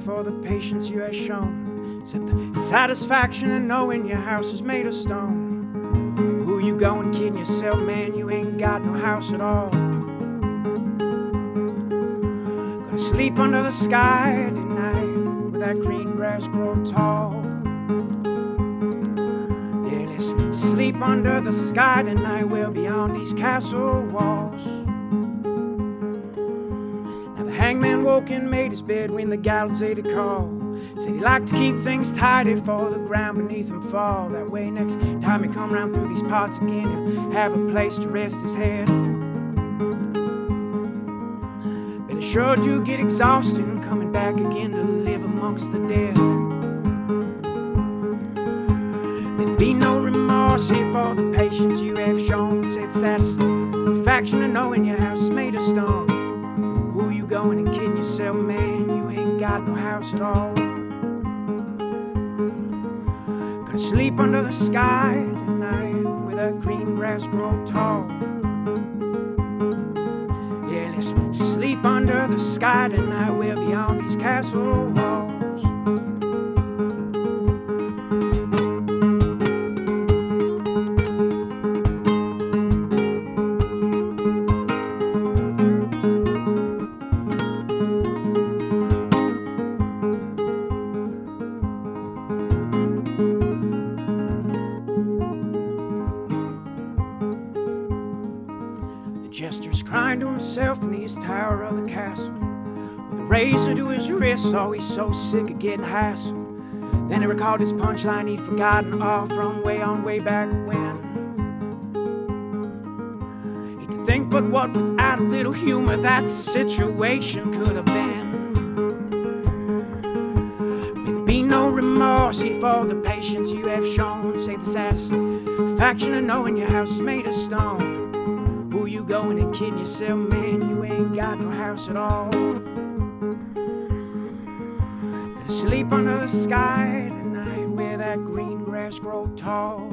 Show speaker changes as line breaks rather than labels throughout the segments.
for the patience you have shown, except the satisfaction of knowing your house is made of stone. Who you going kidding yourself, man? You ain't got no house at all. Gonna sleep under the sky tonight where that green grass grow tall. Yeah, let's sleep under the sky tonight, well beyond these castle walls. Now the hangman woke and made his bed when the gallows ate a call. Said he liked to keep things tidy for the ground beneath him fall. That way next time he come round through these parts again, he'll have a place to rest his head. But it sure do get exhausting coming back again to live amongst the dead. There'll be no remorse here for the patience you have shown. Say the satisfaction of knowing your house is made of stone. Who you going and kidding yourself, man? You ain't got no house at all. Gonna sleep under the sky tonight where that green grass grow tall. Yeah, let's sleep under the sky tonight, we're beyond these castle walls. Jester's crying to himself in his tower of the castle, with a razor to his wrist, oh he's so sick of getting hassled. Then he recalled his punchline he'd forgotten all from way back when. He could think but what without a little humor that situation could have been. May there be no remorse here for the patience you have shown. Say the satisfaction of knowing your house is made of stone. Who you going and kidding yourself, man? You ain't got no house at all. Gonna sleep under the sky tonight where that green grass grow tall.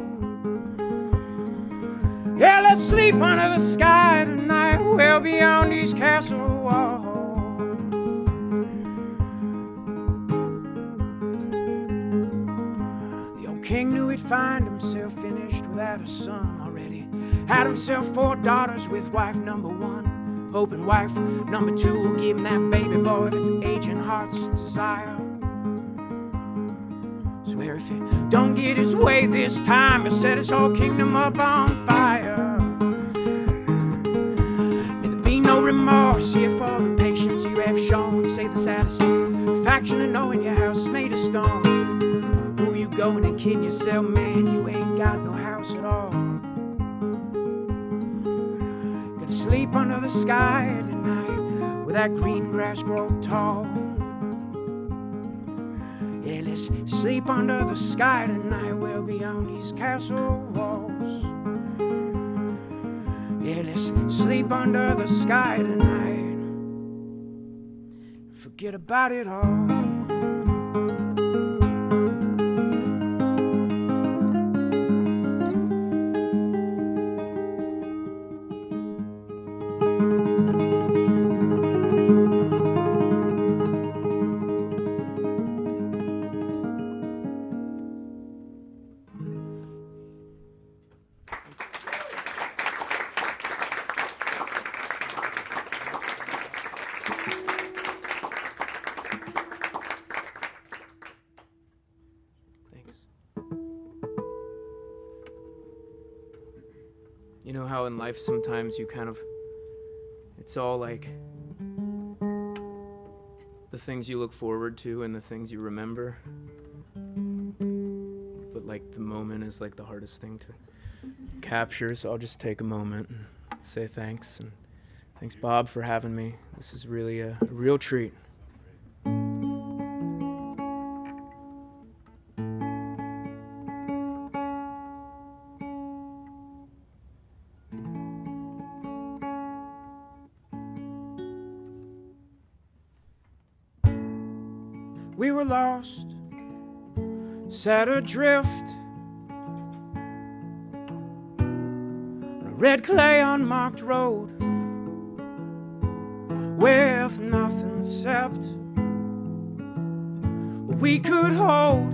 Yeah, let's sleep under the sky tonight, well beyond these castle walls. The old king knew he'd find himself finished without a son already. Had himself 4 daughters with wife number 1, hoping wife number 2 will give him that baby boy of his aging heart's desire. Swear if he don't get his way this time, he'll set his whole kingdom up on fire. May there be no remorse here for the patience you have shown. Say the satisfaction of knowing your house is made of stone. Who you going and kidding yourself, man? You ain't got no house at all. Sleep under the sky tonight where that green grass grow tall. Yeah, let's sleep under the sky tonight, well beyond these castle walls. Yeah, let's sleep under the sky tonight. Forget about it all. You know how in life sometimes you kind of, it's all like the things you look forward to and the things you remember, but like the moment is like the hardest thing to capture. So I'll just take a moment and say thanks, and thanks Bob for having me. This is really a real treat. We were lost, set adrift on a red clay unmarked road with nothing except we could hold,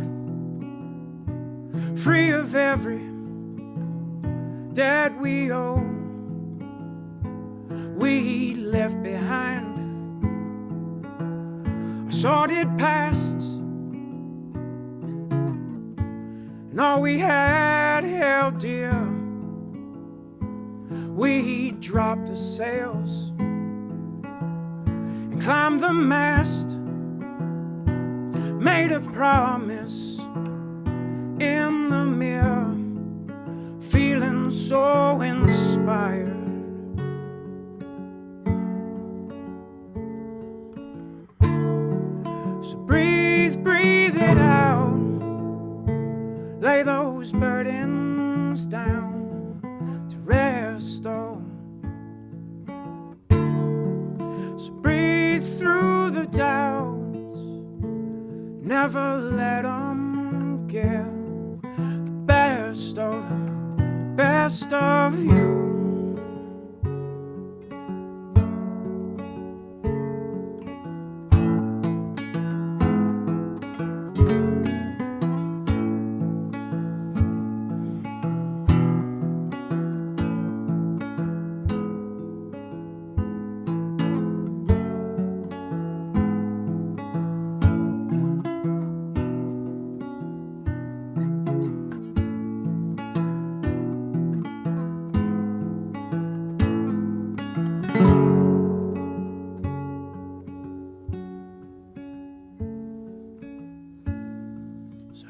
free of every debt we owe, we left behind our sordid pasts, and all we had held dear. We dropped the sails and climbed the mast, made a promise in the mirror, feeling so inspired. So breathe, breathe it out, lay those burdens down to rest on. So breathe through the doubts, never let them get the best of them, best of you.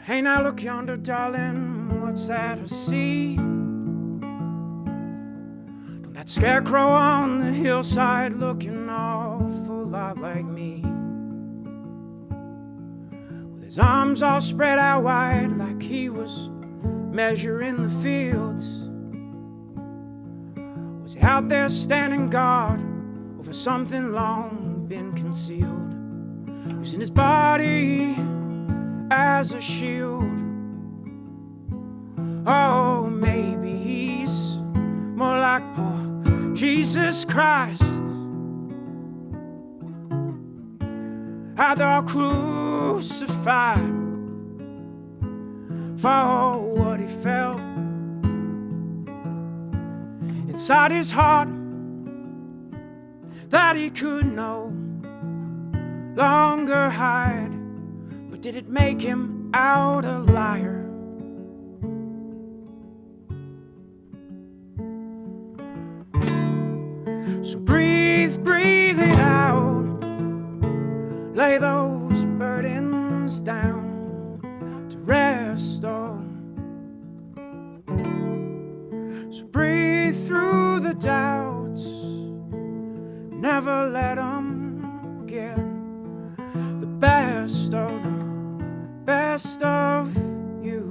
Hey, now look yonder, darling, what's that I see? That scarecrow on the hillside looking awful lot like me, with his arms all spread out wide like he was measuring the fields. Was he out there standing guard over something long been concealed, using his body as a shield? Oh, maybe he's more like poor Jesus Christ, out there all crucified for what he felt inside his heart that he could no longer hide. But did it make him out a liar? So breathe, breathe it out, lay those burdens down to rest on. So breathe through the doubts, never let them get the best of them, best of you.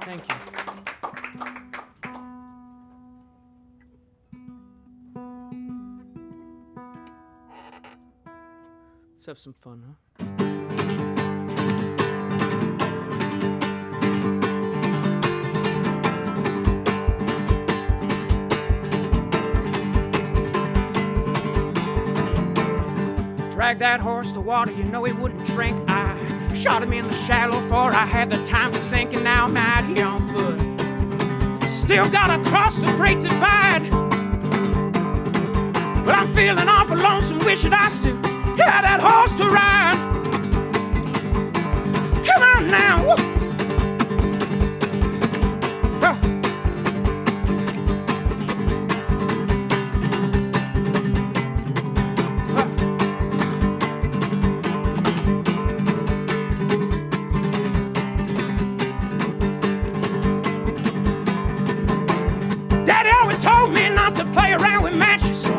Thank you. Let's have some fun, huh? Drag that horse to water, you know he wouldn't drink. I shot him in the shallow, for I had the time to think, and now I'm out here on foot. Still gotta cross the great divide, but I'm feeling awful lonesome, wishing I still had that horse to ride. Come on now. Woo. Daddy always told me not to play around with matches, so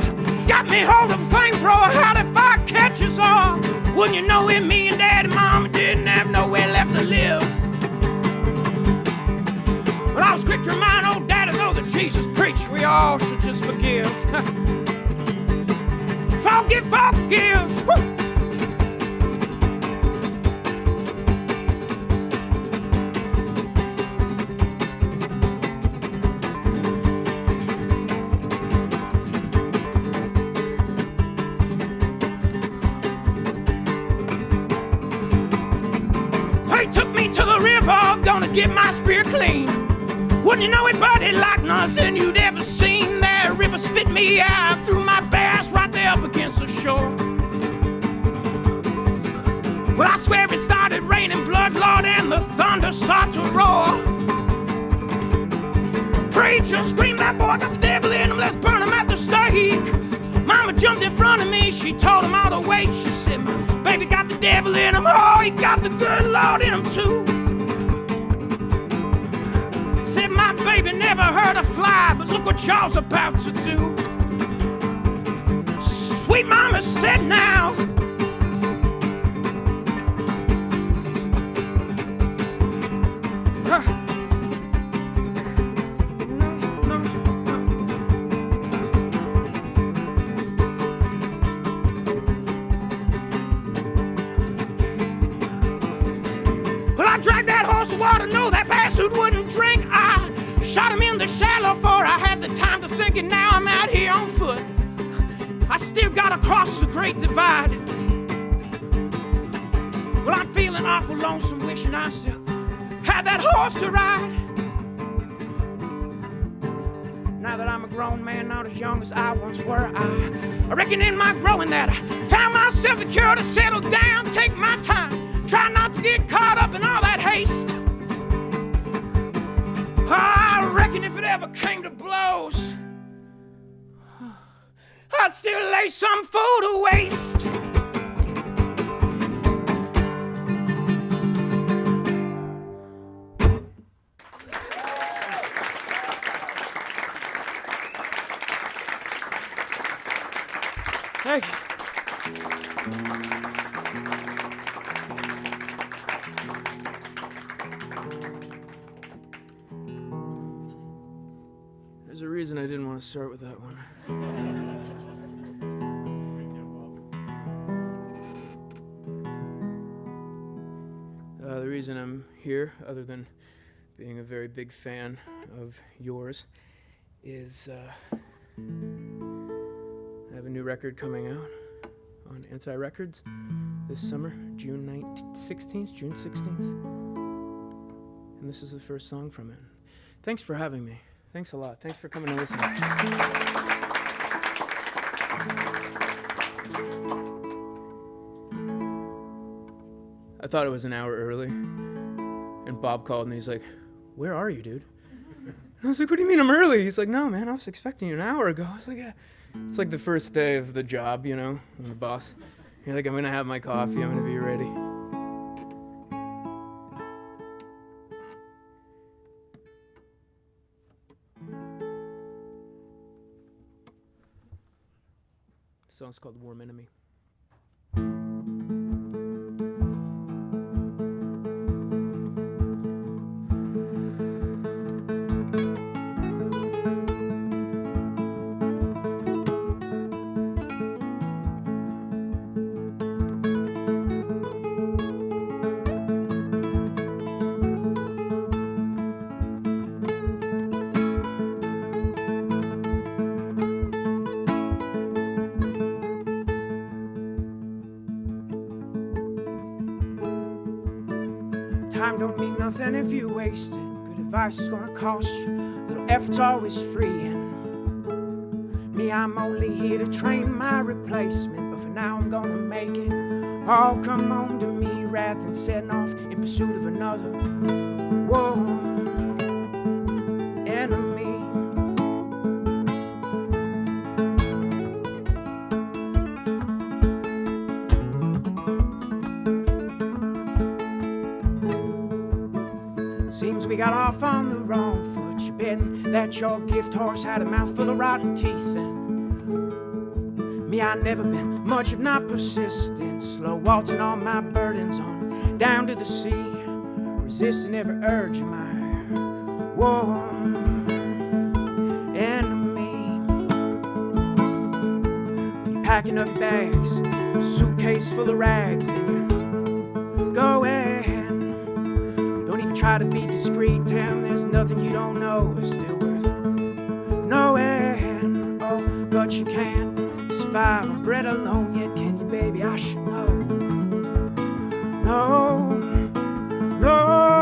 got me hold of a flamethrower. How'd if I catch us all? Wouldn't you know it, me and Daddy, Mama didn't have nowhere left to live. But I was quick to remind old Daddy, though, that Jesus preached we all should just forgive. Forgive, forgive. Woo. He took me to the river, gonna get my spirit clean. Wouldn't you know it, buddy, like nothing you'd ever seen. That river spit me out through my bass right there up against the shore. Well, I swear it started raining blood, Lord, and the thunder started to roar. Preacher screamed, that boy got the devil in him, let's burn him at the stake. Mama jumped in front of me, she told him all to wait. She said, my baby got the devil in him, oh, he got the good Lord in him too. Said my baby never heard a fly, but look what y'all's about to do. Sweet mama said now, I dragged that horse to water, no, that bastard wouldn't drink. I shot him in the shallow, for I had the time to think, and now I'm out here on foot. I still gotta cross the great divide. Well, I'm feeling awful lonesome, wishing I still had that horse to ride. Now that I'm a grown man, not as young as I once were, I reckon in my growing that I found myself the cure to settle down, take my time. Try not to get caught up in all that haste. I reckon if it ever came to blows, I'd still lay some food to waste. Thank you. There's a reason I didn't want to start with that one. The reason I'm here, other than being a very big fan of yours, is I have a new record coming out on Anti-Records this summer, June 16th. And this is the first song from it. Thanks for having me. Thanks a lot. Thanks for coming to listen. I thought it was an hour early, and Bob called and he's like, "Where are you, dude?" And I was like, "What do you mean I'm early?" He's like, "No, man, I was expecting you an hour ago." I was like, "Yeah." It's like the first day of the job, you know, and the boss, you're like, "I'm gonna have my coffee, I'm gonna be ready." The song's called Warm Enemy. Time don't mean nothing if you waste it. Good advice is gonna cost you. Little effort's always free, and Me, I'm only here to train my replacement, but for now I'm gonna make it all come home to me rather than setting off in pursuit of another. Whoa. Enemy. Seems we got off on the wrong foot. You betting that your gift horse had a mouthful of rotten teeth, and me, I never been much if not persistent, slow waltzing all my burdens on down to the sea, resisting every urge of my warm enemy. You packing up bags, suitcase full of rags, and you're going. Don't even try to be discreet, damn, there's nothing you don't know is still worth knowing. Oh, but you can't survive on bread alone yet, can you, baby? I should know. No, no.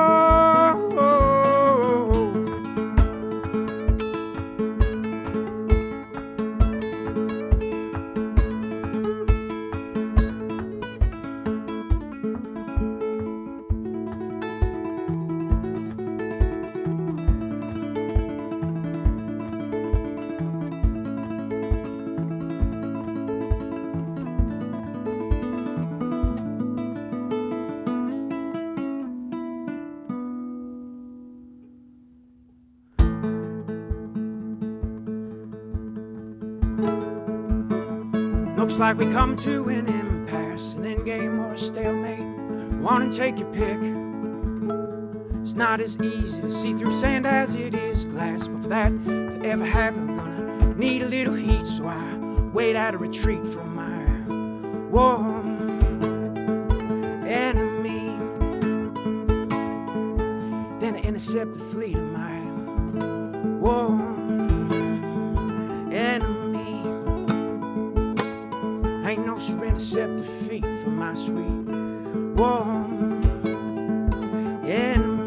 Looks like we come to an impasse, an endgame or a stalemate. Want to take your pick. It's not as easy to see through sand as it is glass, but for that to ever happen, I'm gonna need a little heat, so I wait at a retreat from my warm enemy. Then I intercept the fleet of my warm enemy. Ain't no surrender except defeat for my sweet warm enemy.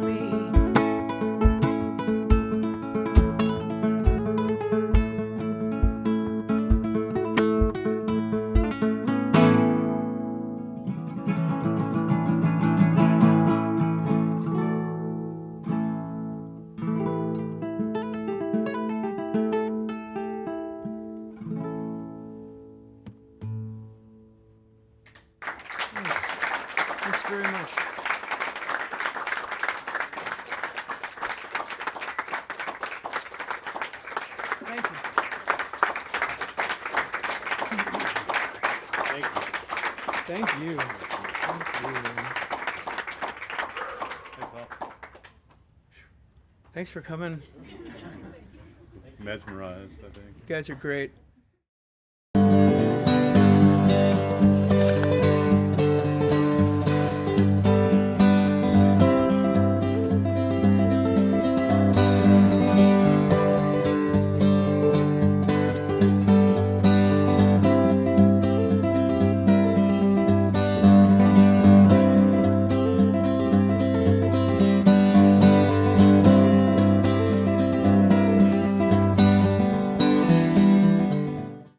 Thanks very much. Thank you. Thank you. Thanks for coming.
Mesmerized, I think.
You guys are great.